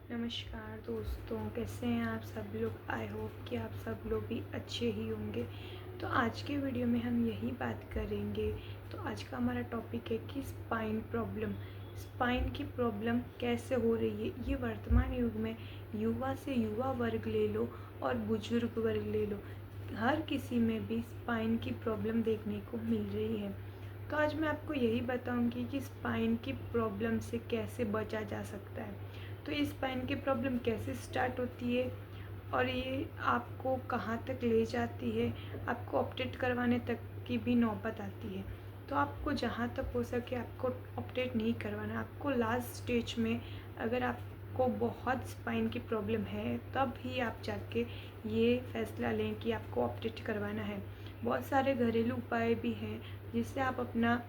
नमस्कार दोस्तों, कैसे हैं आप सब लोग। आई होप कि आप सब लोग भी अच्छे ही होंगे। तो आज के वीडियो में हम यही बात करेंगे। तो आज का हमारा टॉपिक है कि स्पाइन की प्रॉब्लम कैसे हो रही है। ये वर्तमान युग में युवा से युवा वर्ग ले लो और बुजुर्ग वर्ग ले लो, हर किसी में भी स्पाइन की प्रॉब्लम देखने को मिल रही है। तो आज मैं आपको यही बताऊंगी कि स्पाइन की प्रॉब्लम से कैसे बचा जा सकता है। तो ये स्पाइन की प्रॉब्लम कैसे स्टार्ट होती है और ये आपको कहाँ तक ले जाती है, आपको ऑपरेट करवाने तक की भी नौबत आती है। तो आपको जहाँ तक हो सके आपको ऑपरेट नहीं करवाना। आपको लास्ट स्टेज में अगर आपको बहुत स्पाइन की प्रॉब्लम है तब ही आप जाके ये फैसला लें कि आपको ऑपरेट करवाना है। बहुत सारे घरेलू उपाय भी हैं जिससे आप अपना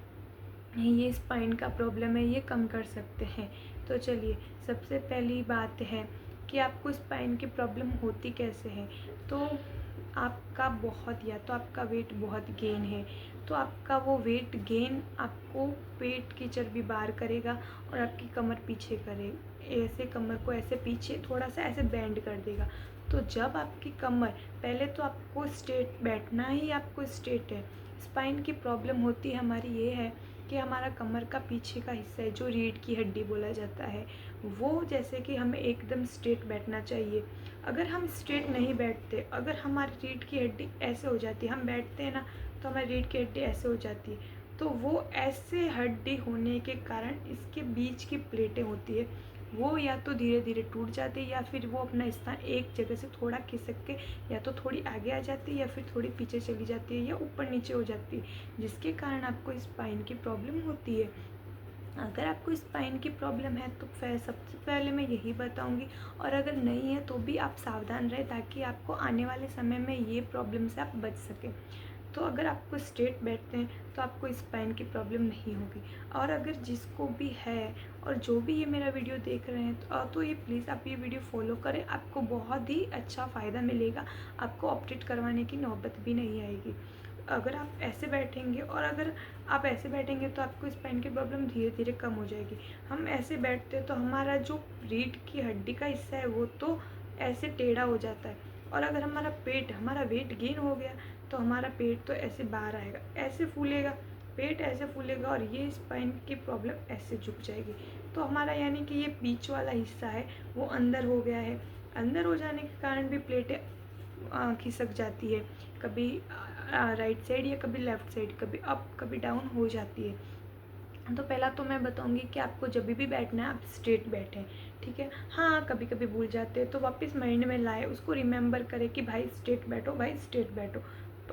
ये स्पाइन का प्रॉब्लम है ये कम कर सकते हैं। तो चलिए, सबसे पहली बात है कि आपको स्पाइन की प्रॉब्लम होती कैसे है। तो आपका या तो आपका वेट बहुत गेन है, तो आपका वो वेट गेन आपको पेट की चर्बी बाहर करेगा और आपकी कमर पीछे करे, ऐसे कमर को ऐसे पीछे थोड़ा सा ऐसे बेंड कर देगा। तो जब आपकी कमर, पहले तो आपको स्ट्रेट बैठना ही आपको स्ट्रेट है। स्पाइन की प्रॉब्लम होती हमारी ये है कि हमारा कमर का पीछे का हिस्सा है जो रीढ़ की हड्डी बोला जाता है, वो जैसे कि हमें एकदम स्ट्रेट बैठना चाहिए। अगर हम स्ट्रेट नहीं बैठते, अगर हमारी रीढ़ की हड्डी ऐसे हो जाती है, हम बैठते हैं ना तो हमारी रीढ़ की हड्डी ऐसे हो जाती है, तो वो ऐसे हड्डी होने के कारण इसके बीच की प्लेटें होती है वो या तो धीरे धीरे टूट जाती है या फिर वो अपना स्थान एक जगह से थोड़ा खिसक के या तो थोड़ी आगे आ जाती है या फिर थोड़ी पीछे चली जाती है या ऊपर नीचे हो जाती है, जिसके कारण आपको स्पाइन की प्रॉब्लम होती है। अगर आपको स्पाइन की प्रॉब्लम है तो फिर सबसे पहले मैं यही बताऊंगी, और अगर नहीं है तो भी आप सावधान रहें ताकि आपको आने वाले समय में ये प्रॉब्लम से आप बच सकें। तो अगर आपको स्ट्रेट बैठते हैं तो आपको स्पाइन की प्रॉब्लम नहीं होगी। और अगर जिसको भी है और जो भी ये मेरा वीडियो देख रहे हैं तो ये प्लीज़ आप ये वीडियो फॉलो करें, आपको बहुत ही अच्छा फ़ायदा मिलेगा। आपको ऑपरेट करवाने की नौबत भी नहीं आएगी अगर आप ऐसे बैठेंगे। और अगर आप ऐसे बैठेंगे तो आपको स्पाइन की प्रॉब्लम धीरे धीरे कम हो जाएगी। हम ऐसे बैठते हैं तो हमारा जो रीढ़ की हड्डी का हिस्सा है वो तो ऐसे टेढ़ा हो जाता है, और अगर हमारा वेट गेन हो गया तो हमारा पेट तो ऐसे बाहर आएगा, ऐसे फूलेगा, पेट ऐसे फूलेगा और ये स्पाइन की प्रॉब्लम ऐसे झुक जाएगी। तो हमारा यानी कि ये बीच वाला हिस्सा है वो अंदर हो गया है। अंदर हो जाने के कारण भी प्लेटें खिसक जाती है, कभी राइट साइड या कभी लेफ़्ट साइड, कभी अप कभी डाउन हो जाती है। तो पहला तो मैं बताऊंगी कि आपको जब भी बैठना है आप स्ट्रेट बैठें, ठीक है। हाँ, कभी कभी भूल जाते हैं तो वापस माइंड में लाए, उसको रिमेंबर करें कि भाई स्ट्रेट बैठो, भाई स्ट्रेट बैठो,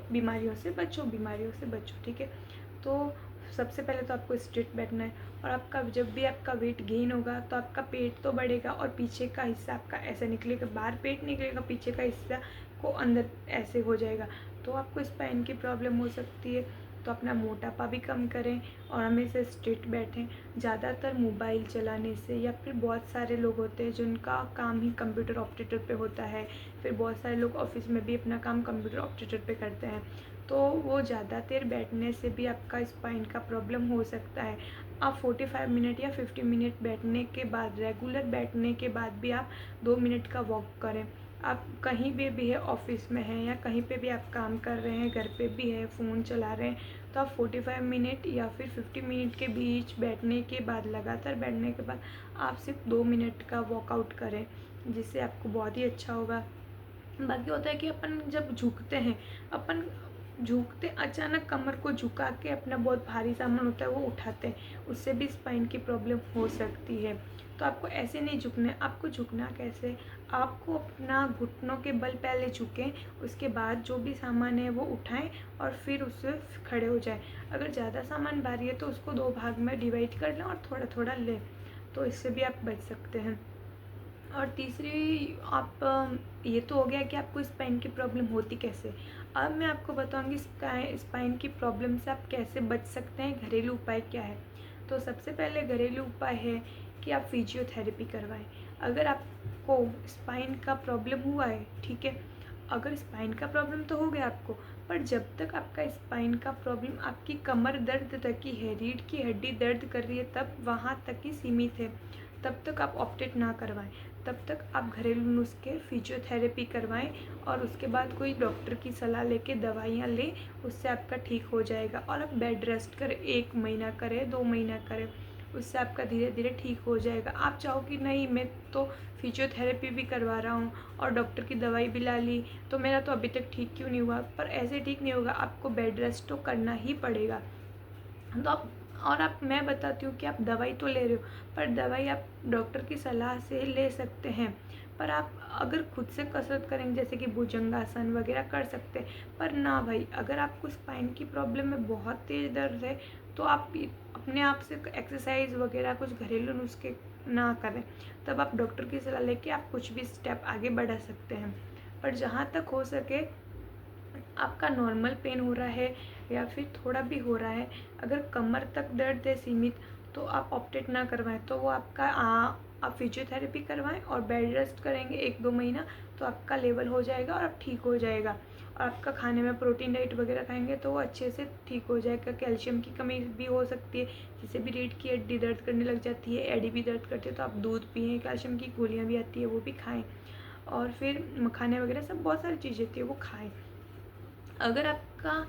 बीमारियों से बचो, ठीक है। तो सबसे पहले तो आपको स्ट्रेट बैठना है। और आपका जब भी आपका वेट गेन होगा तो आपका पेट तो बढ़ेगा और पीछे का हिस्सा आपका ऐसा निकलेगा, बाहर पेट निकलेगा, पीछे का हिस्सा को अंदर ऐसे हो जाएगा, तो आपको स्पाइन की प्रॉब्लम हो सकती है। तो अपना मोटापा भी कम करें और हमेशा स्ट्रेट बैठें। ज़्यादातर मोबाइल चलाने से, या फिर बहुत सारे लोग होते हैं जिनका काम ही कंप्यूटर ऑपरेटर पे होता है, फिर बहुत सारे लोग ऑफिस में भी अपना काम कंप्यूटर ऑपरेटर पे करते हैं, तो वो ज़्यादा देर बैठने से भी आपका स्पाइन का प्रॉब्लम हो सकता है। आप 45 मिनट या 50 मिनट बैठने के बाद, रेगुलर बैठने के बाद भी आप 2 मिनट का वॉक करें। आप कहीं भी है, ऑफिस में हैं या कहीं पे भी आप काम कर रहे हैं, घर पे भी है, फ़ोन चला रहे हैं, तो आप 45 मिनट या फिर 50 मिनट के बीच बैठने के बाद, लगातार बैठने के बाद आप सिर्फ 2 मिनट का वॉकआउट करें, जिससे आपको बहुत ही अच्छा होगा। बाकी होता है कि अपन जब झुकते अचानक कमर को झुका के अपना बहुत भारी सामान होता है वो उठाते हैं, उससे भी स्पाइन की प्रॉब्लम हो सकती है। तो आपको ऐसे नहीं झुकना है। आपको झुकना कैसे, आपको अपना घुटनों के बल पहले झुकें, उसके बाद जो भी सामान है वो उठाएं और फिर उससे खड़े हो जाएं। अगर ज़्यादा सामान भारी है तो उसको 2 भाग में डिवाइड कर लें और थोड़ा थोड़ा लें, तो इससे भी आप बच सकते हैं। और तीसरी आप ये तो हो गया कि आपको स्पाइन की प्रॉब्लम होती कैसे। अब मैं आपको बताऊंगी स्पाइन की प्रॉब्लम से आप कैसे बच सकते हैं, घरेलू उपाय क्या है। तो सबसे पहले घरेलू उपाय है कि आप फिजियोथेरेपी करवाएं। अगर आपको स्पाइन का प्रॉब्लम हुआ है, ठीक है, अगर स्पाइन का प्रॉब्लम तो हो गया आपको, पर जब तक आपका स्पाइन का प्रॉब्लम आपकी कमर दर्द तक ही है, रीढ़ की हड्डी दर्द कर रही है, तब वहाँ तक ही सीमित है, तब तक आप ऑपरेट ना करवाएं। तब तक आप घरेलू नुस्खे फिजियोथेरेपी करवाएं और उसके बाद कोई डॉक्टर की सलाह लेके दवाइयाँ लें, उससे आपका ठीक हो जाएगा। और आप बेड रेस्ट करें, 1 महीना करें, 2 महीना करें, उससे आपका धीरे धीरे ठीक हो जाएगा। आप चाहो कि नहीं मैं तो फिजियोथेरेपी भी करवा रहा हूँ और डॉक्टर की दवाई भी ला ली, तो मेरा तो अभी तक ठीक क्यों नहीं हुआ, पर ऐसे ठीक नहीं होगा, आपको बेड रेस्ट तो करना ही पड़ेगा। तो आप मैं बताती हूँ कि आप दवाई तो ले रहे हो, पर दवाई आप डॉक्टर की सलाह से ले सकते हैं। पर आप अगर खुद से कसरत करेंगे जैसे कि भुजंगासन वगैरह कर सकते हैं। पर ना भाई, अगर आपको स्पाइन की प्रॉब्लम में बहुत तेज़ दर्द है तो आप अपने आप से एक्सरसाइज वगैरह कुछ घरेलू नुस्खे ना करें, तब आप डॉक्टर की सलाह लेके आप कुछ भी स्टेप आगे बढ़ा सकते हैं। पर जहाँ तक हो सके आपका नॉर्मल पेन हो रहा है या फिर थोड़ा भी हो रहा है, अगर कमर तक दर्द है सीमित, तो आप ऑप्टेट ना करवाएं, तो वो आपका आप फिजियोथेरेपी करवाएं और बेड रेस्ट करेंगे 1-2 महीना, तो आपका लेवल हो जाएगा और आप ठीक हो जाएगा। और आपका खाने में प्रोटीन डाइट वगैरह खाएंगे तो वो अच्छे से ठीक हो जाएगा। कैल्शियम की कमी भी हो सकती है, जिससे भी रीढ़ की हड्डी दर्द करने लग जाती है, एडी भी दर्द करती है, तो आप दूध पिएँ, कैल्शियम की गोलियाँ भी आती है वो भी खाएँ, और फिर मखाने वगैरह सब बहुत सारी चीज़ें होती है वो खाएँ। अगर आपका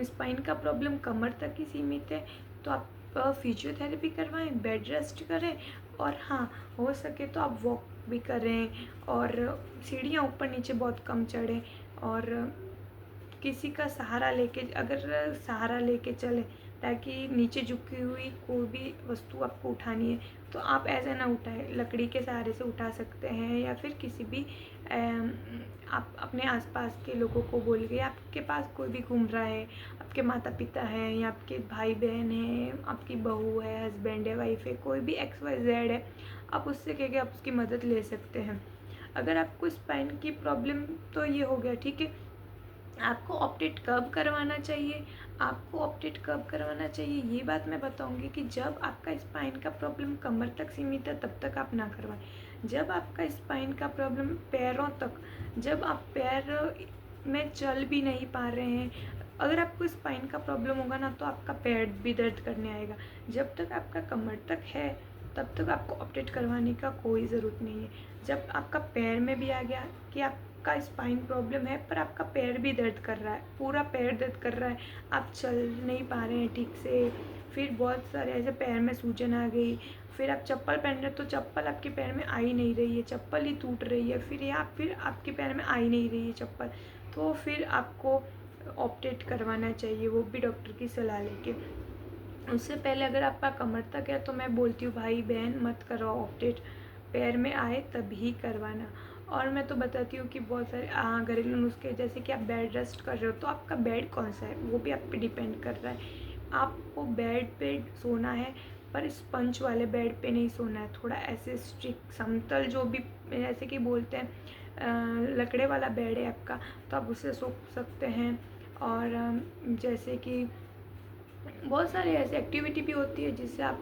स्पाइन का प्रॉब्लम कमर तक ही सीमित है तो आप फिजियोथेरेपी करवाएं, बेड रेस्ट करें, और हाँ हो सके तो आप वॉक भी करें और सीढ़ियाँ ऊपर नीचे बहुत कम चढ़ें, और किसी का सहारा लेके, अगर सहारा लेके चलें, ताकि नीचे झुकी हुई कोई भी वस्तु आपको उठानी है तो आप ऐसे ना उठाएं, लकड़ी के सहारे से उठा सकते हैं, या फिर किसी भी आप अपने आसपास के लोगों को बोल के, आपके पास कोई भी घूम रहा है, आपके माता पिता हैं या आपके भाई बहन हैं, आपकी बहू है, हस्बैंड है, वाइफ है, कोई भी XYZ है, आप उससे कह के आप उसकी मदद ले सकते हैं। अगर आपको स्पाइन की प्रॉब्लम तो ये हो गया, ठीक है। आपको ऑप्टेट कब करवाना चाहिए, आपको ऑप्टेट कब करवाना चाहिए ये बात मैं बताऊंगी कि जब आपका स्पाइन का प्रॉब्लम कमर तक सीमित है तब तक आप ना करवाएं। जब आपका स्पाइन का प्रॉब्लम पैरों तक, जब आप पैर में चल भी नहीं पा रहे हैं, अगर आपको स्पाइन का प्रॉब्लम होगा ना तो आपका पैर भी दर्द करने आएगा। जब तक आपका कमर तक है तब तक आपको ऑप्टेट करवाने का कोई ज़रूरत नहीं है। जब आपका पैर में भी आ गया कि आपका स्पाइन प्रॉब्लम है पर आपका पैर भी दर्द कर रहा है, पूरा पैर दर्द कर रहा है, आप चल नहीं पा रहे हैं ठीक से, फिर बहुत सारे ऐसे पैर में सूजन आ गई, फिर आप चप्पल पहन रहे तो चप्पल आपके पैर में आ ही नहीं रही है, चप्पल ही टूट रही है, फिर आपके पैर में आ ही नहीं रही है चप्पल, तो फिर आपको ऑप्टेट करवाना चाहिए, वो भी डॉक्टर की सलाह लेके। उससे पहले अगर आपका कमर तक है तो मैं बोलती हूँ भाई बहन मत करवाओ ऑप्टेट, पैर में आए तभी करवाना। और मैं तो बताती हूँ कि बहुत सारे घरेलू नुस्खे, जैसे कि आप बेड रेस्ट कर रहे हो तो आपका बेड कौन सा है वो भी आप पे डिपेंड कर रहा है। आपको बेड पे सोना है पर स्पंज वाले बेड पे नहीं सोना है, थोड़ा ऐसे स्ट्रिक समतल जो भी जैसे कि बोलते हैं लकड़े वाला बेड है आपका, तो आप उससे सो सकते हैं। और जैसे कि बहुत सारे ऐसे एक्टिविटी भी होती है जिससे आप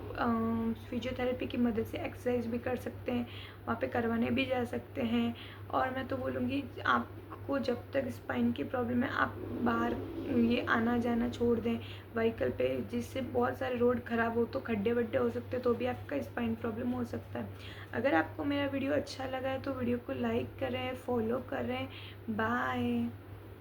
फिजियोथेरेपी की मदद से एक्सरसाइज भी कर सकते हैं, वहाँ पे करवाने भी जा सकते हैं। और मैं तो बोलूँगी आपको जब तक स्पाइन की प्रॉब्लम है आप बाहर ये आना जाना छोड़ दें व्हीकल पे, जिससे बहुत सारे रोड ख़राब हो तो खड्डे वड्डे हो सकते हैं, तो भी आपका स्पाइन प्रॉब्लम हो सकता है। अगर आपको मेरा वीडियो अच्छा लगा है तो वीडियो को लाइक करें, फॉलो करें। बाय।